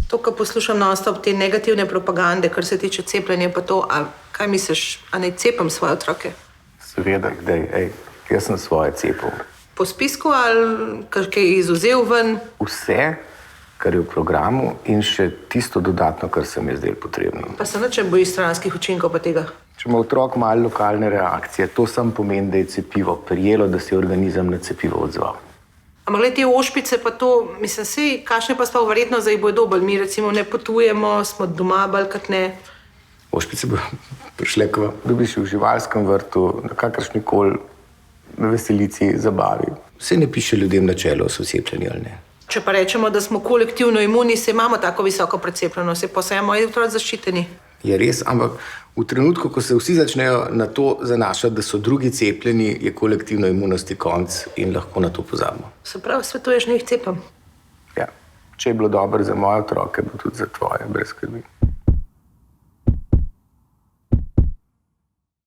To, kar poslušam non-stop, te negativne propagande, kar se tiče cepljenja, pa to, kaj misliš, a naj cepim svoje otroke? Seveda, jaz sem svoje cepil. Po spisku ali kaj je izuzel ven? Vse, kar je v programu in še tisto dodatno, kar se mi je zdelo potrebno. Pa se nič ne bojiš stranskih učinkov pa tega? Če ima otrok malo lokalne reakcije, to sam pomeni, da je cepivo prijelo, da se je organizem na cepivo odzval. Ampak glede te ošpice pa to, mislim, kakšne pa sploh verjetnost, da jih bojo dobili? Mi recimo ne potujemo, smo doma bolj kot ne. Ošpice bo prišle, ko dobiš v živalskem vrtu, na kakršnikoli veselici, zabavi. Vse ne piše ljudem na čelo, so cepljeni ali ne. Če pa rečemo, da smo kolektivno imuni, se imamo tako visoko precepljenost, pa so moji otroci zaščiteni. Je res, ampak v trenutku, ko se vsi začnejo na to zanašati, da so drugi cepljeni, je kolektivno imunosti konc in lahko na to pozabimo. Se pravi, svetuješ, ne jih cepam? Ja, če je bilo dobro za moje otroke, bo tudi za tvoje, brez skrbi.